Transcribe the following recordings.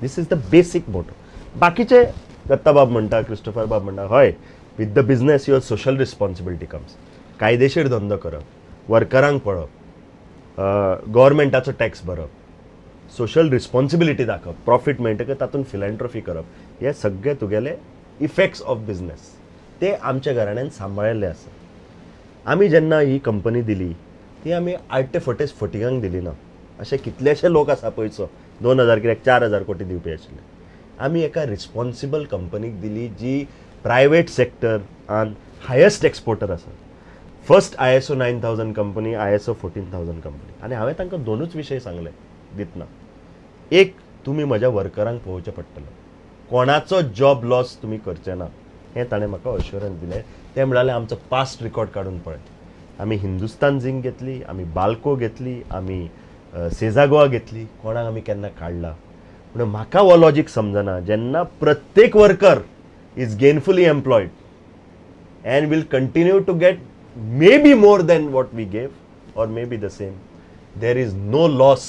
This is the बेसीक motor. बाकीचे दत्ताबाब म्हणटा, क्रिस्टोफर बाब म्हणटा, हय with the business your social responsibility comes. कायदेशीर धंदो करप, वर्करांक पळप, गव्हर्मेंटाचो टॅक्स भरप, सोशल रिस्पॉन्सिबिलिटी दाखवप, प्रॉफीट मेळटकच तातूंत फिलॅन्थ्रॉफी करप, हे सगळे तुगेले इफेक्ट्स ऑफ बिझनेस ते आमच्या घराण्यान सांबाळिल्ले आसा. आमी जेन्ना ही कंपनी दिली ती आमी आडटे फटेस फटिगांक दिली ना. अशे कितलेशे लोक आसा पळयचो 2000 कित्याक 4000 कोटी दिवपी आशिल्ले. आमी एका रिस्पॉन्सिबल कंपनीक दिली जी प्रायवेट सेक्टर आनी हायेस्ट एक्सपोर्टर आसा. First ISO 9000 company, ISO 14000 company. आनी हांवें तांकां दोनूच विशय सांगले दितना. एक, तुमी म्हज्या वर्करांक पळोवचें पडटलें, कोणाचो जॉब लॉस तुमी करचे ना हें ताणें म्हाका अश्युरन्स दिलें. ते म्हणाले आमचो पास्ट रिकॉर्ड काडून पळय. आमी हिंदुस्तान झिंक घेतली, आमी बाल्को घेतली, आमी सेझागोवा घेतली, कोणाक आमी केन्ना काडला. म्हणून म्हाका हो लॉजीक समजना. जेन्ना प्रत्येक worker is gainfully employed and will continue to get maybe more than what we gave or maybe the same, there is no loss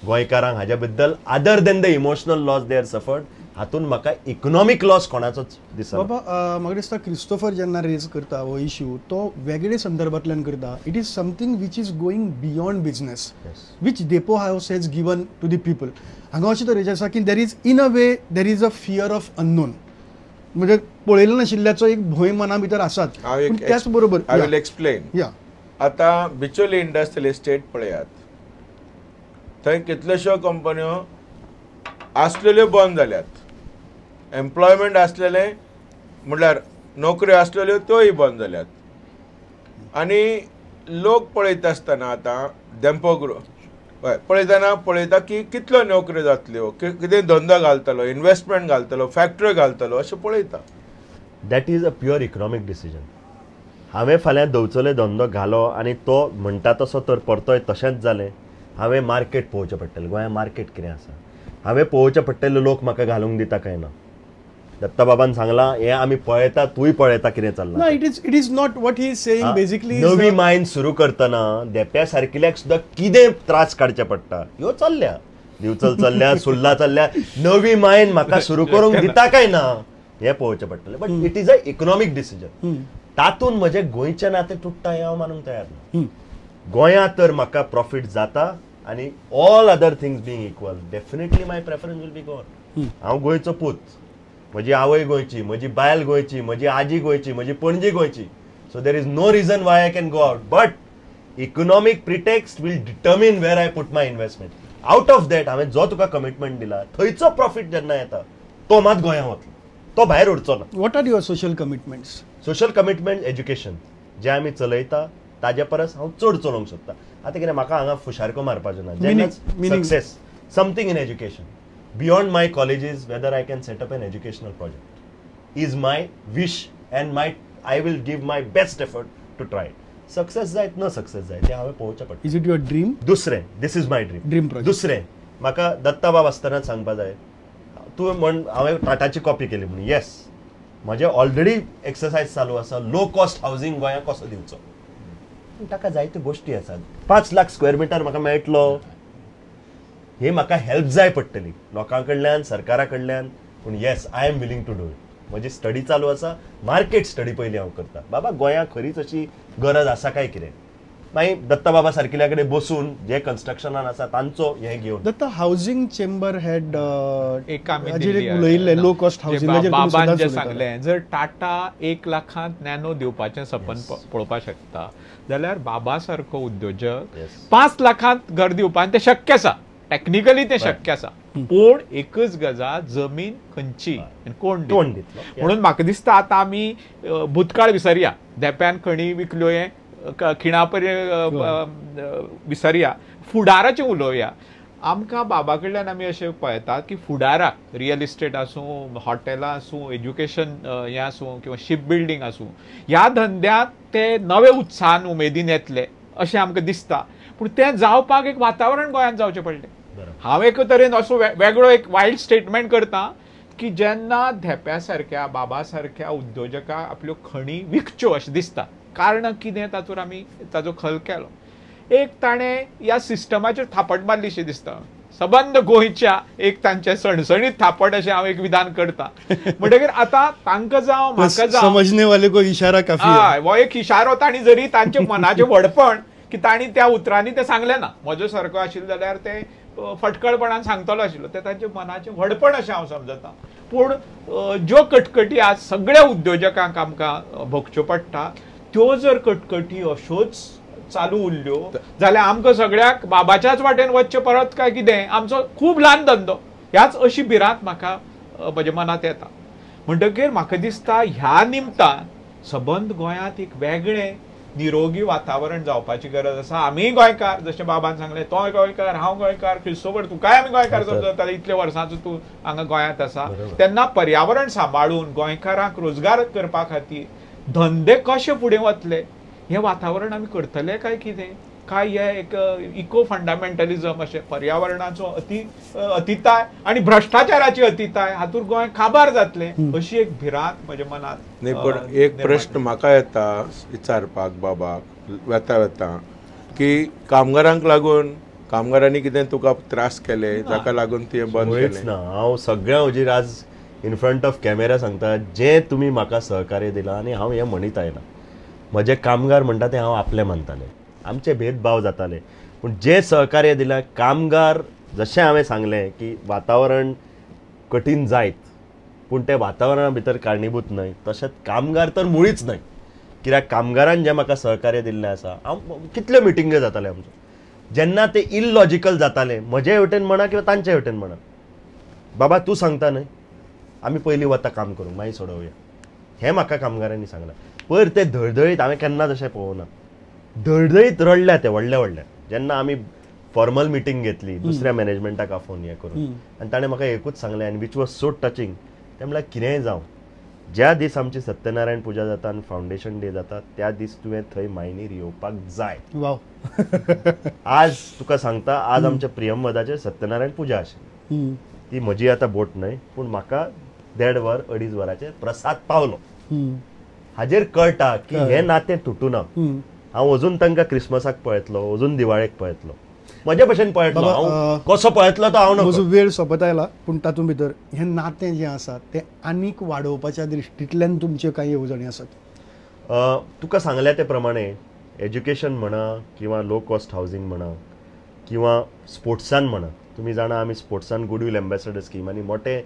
गोंयकारांक हाज्या बद्दल other than the emotional loss they are suffered. हातून म्हाका economic loss कोणाचोच दिसना. बाबा म्हाका दिसता Christopher जेन्ना रेज करता हो इश्यू तो वेगळे संदर्भांतल्यान करता. It is something which is going beyond business which Dempo house has given to the people. हांगा अशें तरेचें आसा की there is in a way there is a fear of unknown. म्हणजे पळयलें नाशिल्ल्याचो एक भंय मना भितर आसात. त्याच बरोबर आय विल एक्सप्लेन. आता बिचोली इंडस्ट्रियल इस्टेट पळयात, थंय कितल्योश्यो कंपन्यो आसलेल्यो बंद जाल्यात. एम्प्लॉयमेंट आसलेले म्हटल्यार नोकऱ्यो आसलेल्यो त्योय बंद जाल्यात. आनी लोक पळयता आसतना आतां डेम्पो ग्रूप पळयता की कितल्यो नोकऱ्यो जातल्यो, कितें धंदो घालतलो, इन्वेस्टमेंट घालतलो, फॅक्टरी घालतलो अशें पळयता. That is a pure economic decision. हांवें फाल्यां दवचले धंदो घालो आनी तो म्हणटा तसो तर परतोय तशेंच जालें. हांवें मार्केट पळोवचें पडटलें. गोंया मार्केट कितें आसा हांवें पळोवचें पडटलें. लोक म्हाका घालूंक दिता काय ना. दत्ताबाबान सांगलां हें आमी पळयता, तूंय पळयता कितें चल्लां. It is not what he is saying. Basically नवी मायन सुरू करतना देप्या सारकिल्याक सुद्दां कितें त्रास काडचे पडटा ह्यो चल्ल्या. दिवचल चल्ल्या, सुर्ला चल्ल्या. नवी मायन म्हाका सुरू करूंक दिता काय ना हें पळोवचें पडटलें. But it is a economic decision. तातूंत म्हजें गोंयचें नातें तुट्टा हें हांव मानूंक तयार ना. गोंयांत तर म्हाका प्रॉफीट जाता आनी all other things being equal definitely my preference will be Goan. हांव गोंयचो पूत, म्हजी आवय गोंयची, म्हजी बायल गोंयची, म्हजी आजी गोंयची, म्हजी पणजी गोंयची. So there is no reason why I can go out. But economic pretext will determine where I put my investment. Out of that हांवें जो तुका कमिटमेंट दिला थंयचो प्रॉफीट जेन्ना येता तो मात गोंयांत वतलो, तो भायर उरचो ना. What are your social commitments? Social commitment education जें आमी चलयता ताजे परस हांव चड चलोवंक सोदता. आतां कितें म्हाका हांगा फुशारको मारपाचो ना. जेन्ना success something in education beyond my colleges whether I can set up an educational project is my wish and I will give my best effort to try. Success जायत न सक्सेस जायत तें हांवें पळोवचें पडटा. Is it your dream? दुसरें, this is my dream project. दुसरें म्हाका दत्ताबाब आसतनाच सांगपा जाय. तूं म्हण हांवें टाटाची कॉपी केली म्हणून. येस, म्हजें ऑलरेडी एक्सरसायज चालू आसा लो कॉस्ट हावजींग गोंयांत कसो दिवचो. ताका जायत्यो गोश्टी आसात. 5 लाख स्क्वेअर मिटर म्हाका मेळटलो हे म्हाका हेल्प जाय पडटली लोकां कडल्यान, सरकारा कडल्यान. पूण yes I am willing to do it. म्हजी स्टडी चालू आसा. मार्केट स्टडी पयलीं हांव करता. बाबा गोंयांत खरीच अशी गरज आसा काय कितें. मागीर दत्ताबाबा सारकिल्या कडेन बसून जे कन्स्ट्रक्शनान आसा तांचो हें घेवन. दत्ता हावजींग चेंबर हेड उलयिल्लें लो कॉस्ट हावजींग बाबान जें सांगलें जर टाटा 1 लाखांत नॅनो दिवपाचें सपन पळोवपाक शकता जाल्यार बाबा सारको उद्योजक 5 लाखांत घर दिवपाक तें शक्य आसा. टेक्निकली तें शक्य आसा. पूण एकच गजाल जमीन खंयची कोण दितलो. म्हणून म्हाका दिसता आतां आमी भूतकाळ विसरया. देप्यान खणी विकल्यो हें खिणा विसरया. फुडाराचें उलोवया. आमकां बाबा कडल्यान आमी अशें पळयतात की फुडाराक रियल इस्टेट आसूं, हॉटेलां आसूं, एज्युकेशन हें आसूं किंवा शिप बिल्डींग आसूं ह्या धंद्यात ते नवे उत्साहान उमेदीन येतले अशें आमकां दिसता. पूण तें जावपाक एक वातावरण गोंयांत जावचें पडलें. हांव एक तरेन असो वेगळो एक वायल्ड स्टेटमेंट करता की जेन्ना धेप्या सारक्या बाबा सारक्या उद्योजकाक आपल्यो खणी विकच्यो अशें दिसता. कारण कितें तातूंत आमी ताजो खल केलो. एक ताणें ह्या सिस्टमाचेर थापट मारलीशी दिसता. सबंद गोंयच्या एक तांचे सणसणीत थापट अशें हांव एक विधान करता. म्हणटकीर आतां तांकां जावं म्हाका जावं समजने वाले को इशारा काफी है. हय हो एक इशारो तांणी जरी तांचे मनाचें व्हडपण की तांणी त्या उतरांनी तें सांगलें ना. म्हजो सारको आशिल्लो जाल्यार ते फटकळपणान सांगतलो आशिल्लो, ते तांचे मनाचें व्हडपण अशें हांव समजता. पूण ज्यो कटकटी आज सगळ्या उद्योजकांक आमकां भोगच्यो पडटा त्यो जर कटकटी अश्योच चालू उरल्यो जाल्यार आमकां सगळ्याक बाबाच्याच वाटेन वचचें परत काय कितें, आमचो खूब ल्हान धंदो, ह्याच अशी भिरांत म्हाका म्हज्या मनांत येता. म्हणटकीर म्हाका दिसता ह्या निमतान सबंद गोंयांत एक वेगळें निरोगी वातावरण जावपाची गरज आसा. आमी गोंयकार, जशें बाबान सांगलें, तोय गोंयकार, हांव गोंयकार, क्रिस्तोफर तुकाय आमी गोंयकार समजता, इतल्या वर्सांचो तूं हांगा गोंयांत आसा. तेन्ना पर्यावरण सांबाळून गोंयकारांक रोजगार करपा खातीर धंदे कशे फुडें वतले हें वातावरण आमी करतले काय कितें, काय हे एक इको फंडामेंटलिझम अशें पर्यावरणाचो अतिताय आनी भ्रश्टाचाराची अतिताय हातूंत गोंय काबार जातलें अशी एक भिरांत म्हज्या मनांत. नाही, पण एक प्रश्न म्हाका येता विचारपाक बाबाक वेता की कामगारांक लागून कामगारांनी कितें तुका त्रास केले जाका लागून ते बंद मुळीच केले? ना. हांव सगळ्या हुजीर आज इन फ्रंट ऑफ कॅमेरा सांगता, जे तुमी म्हाका सहकार्य दिलां आनी हांव हें म्हणीत आयलां, म्हजे कामगार म्हणटा ते हांव आपले मानताले, आमचे भेदभाव जाताले, पूण जे सहकार्य दिलां कामगार, जशें हांवें सांगलें की वातावरण कठीण जायत पूण ते वातावरणा भितर कारणीभूत न्हय, तशेंच कामगार तर मुळीच न्हय. कित्याक कामगारान जें म्हाका सहकार्य दिल्लें आसा, हांव कितल्यो मिटिंग्यो जाताले आमच्यो, जेन्ना ते इलॉजिकल जाताले म्हजे हेवटेन म्हणा किंवा तांचे हेवटेन म्हणा, बाबा तूं सांगता न्हय, आमी पयलीं वता काम करूंक मागीर सोडोवया, हें म्हाका कामगारांनी सांगलां. पयर ते धडधडीत हांवें केन्नाच अशें पळोवना, धडधडीत रडल्या ते व्हडल्या जेन्ना आमी फॉर्मल मिटींग घेतली दुसऱ्या मॅनेजमेंटाक आफोवन हें करून, आनी ताणें म्हाका एकूच सांगलें आनी वीच वॉज सो टचिंग. तें म्हळ्यार कितेंय जावं, ज्या दीस आमची सत्यनारायण पुजा जाता आनी फावंडेशन डे जाता त्या दीस तुवें थंय मायनीर येवपाक जाय. वाव. आज तुका सांगता, आज आमच्या प्रियंवदाचेर सत्यनारायण पुजा आशिल्ली, ती म्हजी आतां बोट न्हय, पूण म्हाका 1.5 वर 2.5 वराचेर प्रसाद पावलो. हाजेर कळटा की हें नातें तुटुना. हांव अजून तांकां क्रिसमसाक पळयतलो, अजून दिवाळेक पळयतलो, म्हजे भशेन पळयतलो, हांव कसो पळयतलो तो हांव म्हजो नको. वेळ सोंपत आयला, पूण तातूंत भितर हें नातें जें आसा तें आनीक वाडोवपाच्या दृश्टींतल्यान तुमच्यो कांय येवजणी आसात? तुका सांगल्या ते प्रमाणे एज्युकेशन म्हणा किंवा लो कॉस्ट हावजींग म्हणा किंवा स्पोर्ट्सान म्हणा, तुमी जाणा आमी स्पोर्ट्सान गुडविल एम्बेसेडर स्कीम आनी मोठे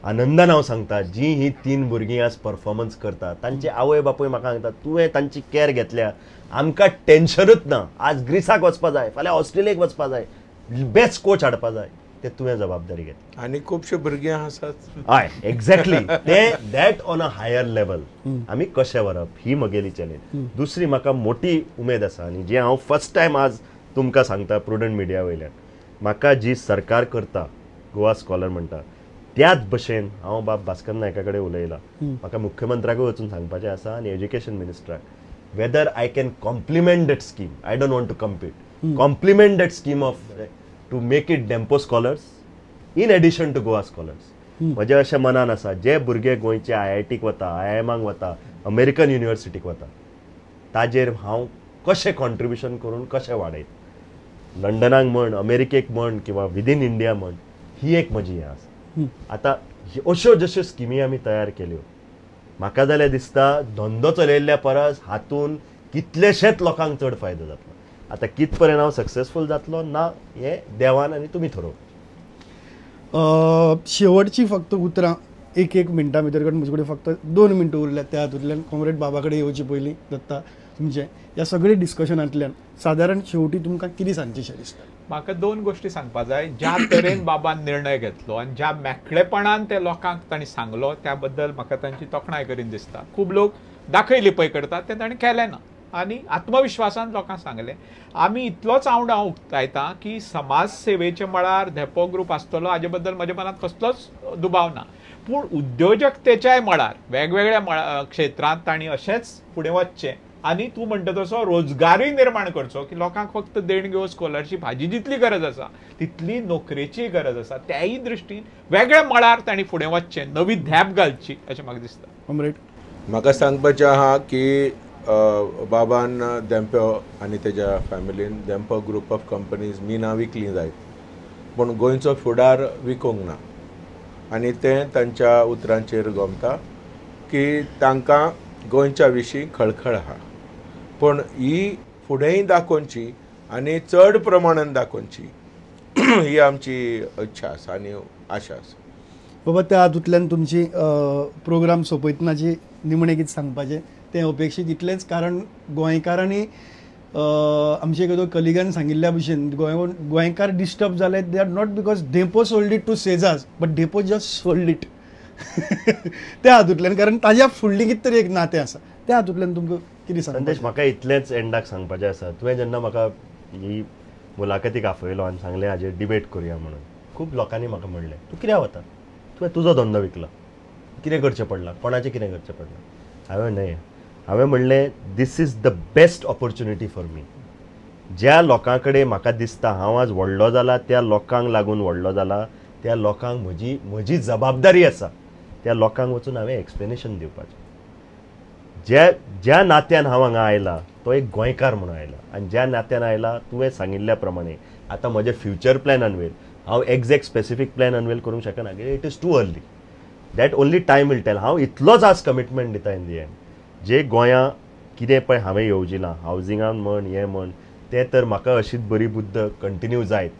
आनंदान हांव सांगता, जी ही 3 भुरगीं आज परफॉर्मन्स करतात, तांचे आवय बापूय म्हाका सांगतात तुवें तांची कॅर घेतल्या, आमकां टेन्शनूच ना. आज ग्रीसाक वचपा जाय, फाल्यां ऑस्ट्रेलियेक वचपा जाय, बेस्ट कोच हाडपा जाय, ते तुवें जबाबदारी घेतली. आनी खुबशे भुरगे आसात. हय, एक्झॅक्टली. ते that on a higher level आमी कशें व्हरप ही म्हगेली चॅलेंज. दुसरी म्हाका मोठी उमेद आसा आनी जी हांव फर्स्ट टायम आज तुमकां सांगता प्रुडंट मिडिया वयल्यान, म्हाका जी सरकार करता, गोवा स्कॉलर म्हणटा, त्याच भशेन हांव बाब भास्कर नायका कडेन उलयलां. म्हाका मुख्यमंत्र्याकूय वचून सांगपाचें आसा आनी एज्युकेशन मिनिस्टराक, whether I can complement that scheme. I don't want to compete, complement that scheme of to make it Dempo scholars in addition to Goa scholars. म्हजें अशें मनान आसा, जे भुरगे गोंयचे IITक वता, IIMाक वता, अमेरिकन युनिवर्सिटीक वता, ताजेर हांव कशें कॉन्ट्रिब्युशन करून कशें वाडयत, लंडनाक म्हण, अमेरिकेक म्हण किंवा विदीन इंडिया म्हण, ही एक म्हजी हें आसा. आतां अश्यो जश्यो स्किमी आमी तयार केल्यो, म्हाका जाल्यार दिसता धंदो चलयल्ल्या परस हातून कितलेशेच लोकांक चड फायदो जातलो. आतां कित पर्यंत हांव सक्सेसफूल जातलो ना हें देवान आनी तुमी थारोव. शेवटची फक्त उतरां एक मिनटां भितर, कारण म्हजे कडेन फक्त 2 मिनटां उरल्यात. त्या हातूंतल्यान कॉम्रेड बाबा कडेन येवचे पयलीं दत्ता, तुमचें ह्या सगळे डिस्कशनांतल्यान सादारण शेवटी तुमकां कितें सांगचेशें दिसता? म्हाका 2 गोश्टी सांगपा जाय. ज्या तरेन बाबान निर्णय घेतलो आनी ज्या मेकळेपणान ते लोकांक तांणी सांगलो त्या बद्दल म्हाका तांची तोखणाय करीन दिसता. खूब लोक दाखयली पळय करतात तें ताणें केलें ना आनी आत्मविश्वासान लोकांक सांगलें. आमी इतलोच हांव उक्तायता की समाज सेवेच्या मळार धेपो ग्रूप आसतलो हाजे बद्दल म्हज्या मनांत कसलोच दुबाव ना, पूण उद्योजकतेच्याय मळार वेगवेगळ्या क्षेत्रांत तांणी अशेंच फुडें वचचें आनी तूं म्हणटा तसो रोजगारूय निर्माण करचो की लोकांक फक्त देणग्यो स्कॉलरशीप हाजी जितली गरज आसा तितली नोकरेची गरज आसा. त्याय दृश्टीन वेगळ्या मळार तांणी फुडें वचचें, नवी धॅप घालची अशें म्हाका दिसता. कॉम्रेड, म्हाका सांगपाचें आहा की बाबान देंपो आनी तेज्या फॅमिलीन देंपो ग्रूप ऑफ कंपनीज मिना विकलीं जायत पूण गोंयचो फुडार विकोंक ना आनी तें तांच्या उतरांचेर गमता की तांकां गोंयच्या विशीं खळखळ आहा पूण ही फुडेंय दाखोवची आनी चड प्रमाणान दाखोवची ही आमची इच्छा आसा आनी आशा आसा. बाबा त्या हातूंतल्यान तुमची प्रोग्राम सोंपयतनाची निमणें कितें सांगपाचें तें अपेक्षीत इतलेंच कारण गोंयकारांनी आमचे एखादो कलिगान सांगिल्ल्या भशेन गोंयकार डिस्टर्ब जाले they are not because Dempo sold it to सेजास but Dempo just sold it त्या हातूंतल्यान कारण ताज्या फुडली कितें तरी एक नातें आसा त्या हातूंतल्यान तुमकां कितें संदेश सांगता. म्हाका इतलेंच एंडाक सांगपाचें आसा. तुवें जेन्ना म्हाका ही मुलाखतीक आपयलो आनी सांगलें हाजेर डिबेट करुया म्हणून खूब लोकांनी म्हाका म्हणलें तूं कित्याक वता तुवें तुजो धंदो विकला कितें करचें पडलां कोणाचें कितें करचें पडलां. हांवें म्हणलें this is the best opportunity for me. ज्या लोकां कडेन म्हाका दिसता हांव आज व्हडलो जाला त्या लोकांक लागून व्हडलो जाला त्या लोकांक म्हजी जबाबदारी आसा त्या लोकांक वचून हांवें एक्सप्लेनेशन दिवपाचें. ज्या नात्यान हांव हांगा आयला तो एक गोंयकार म्हणून आयला आनी ज्या नात्यान आयला तुवें सांगिल्ल्या प्रमाणे आतां म्हजे फ्युचर प्लॅन अनवेल हांव एग्जॅक्ट स्पेसिफीक प्लॅन अनवेल करूंक शकना कित्याक it is too early that only time will tell. हांव इतलोच आज कमिटमेंट दिता इन दी एंड जे गोंया कितें पळय हांवें येवजिलां हावजिंगान म्हण हें म्हण तें तर म्हाका अशीच बरी बुद्द कंटिन्यू जायत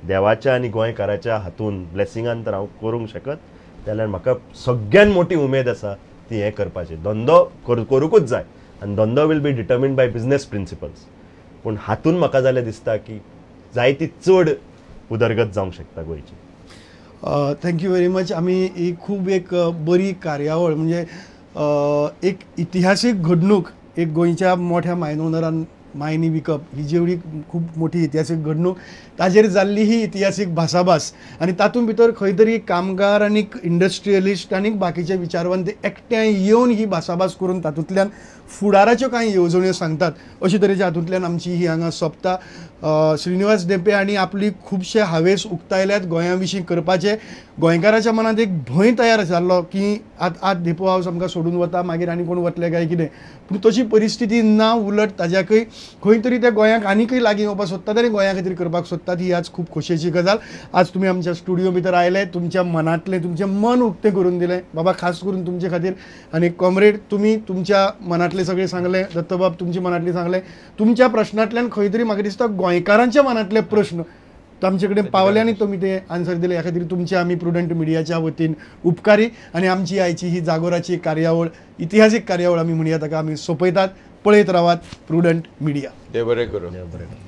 देवाच्या आनी गोंयकाराच्या हातून ब्लेसिंगान तर हांव करूंक शकत जाल्यार म्हाका सगळ्यान मोठी उमेद आसा ती हें करपाचें. धंदो करूंकूच जाय आनी धंदो will be determined by business principles पूण हातून म्हाका जाल्यार दिसता की जायती चड उदरगत जावंक शकता गोंयची. Thank you very much. आमी ही खूब एक बरी कार्यावळ म्हणजे एक इतिहासीक घडणूक एक गोंयच्या मोठ्या मायन ओनरान मायनी विकप ही जेवढी खूब मोठी इतिहासीक घडणूक ताजेर जाल्ली ही इतिहासीक भासाभास आनी तातूंत भितर खंय तरी कामगार आनी इंडस्ट्रियलिस्ट आनी बाकीचे विचारवंत एकठांय येवन ही भासाभास करून तातूंतल्यान फुडाराच्यो कांय येवजण्यो सांगतात अशे तरेच्या हातूंतल्यान आमची ही हांगा सोंपता. श्रीनिवास डेपे हांणी आपली खुबशे हावेस उक्तायल्यात गोंया विशीं करपाचे. गोंयकाराच्या मनांत एक भंय तयार जाल्लो की आज डेपो हावस आमकां सोडून वता मागीर आनी कोण वतले काय कितें पूण तशी परिस्थिती ना उलट ताज्याकय खंय तरी त्या गोंयाक आनीकय लागीं येवपाक सोदतात आनी गोंया खातीर करपाक सोदतात ही आज खूब खोशयेची गजाल. आज तुमी आमच्या स्टुडियो भितर आयले तुमच्या मनांतलें तुमचें मन उक्तें करून दिलें बाबा खास करून तुमचे खातीर आनी कॉम्रेड तुमी तुमच्या मनांतलें सगळें सांगलें दत्तबाब तुमच्या मनांतलें सांगलें. तुमच्या प्रश्नांतल्यान खंय तरी म्हाका दिसता गोंयकारांच्या मनांतले प्रश्न आमचे कडेन पावले आनी तुमी ते आन्सर दिले ह्या खातीर तुमचे आमी प्रुडंट मिडियाच्या वतीन उपकारी. आनी आमची आयची ही जागोराची कार्यावळ इतिहासीक कार्यावळ आमी म्हणया ताका आमी सोंपयतात. पळयत रावात प्रुडंट मिडिया. देव बरें करूं. देव बरें करूं.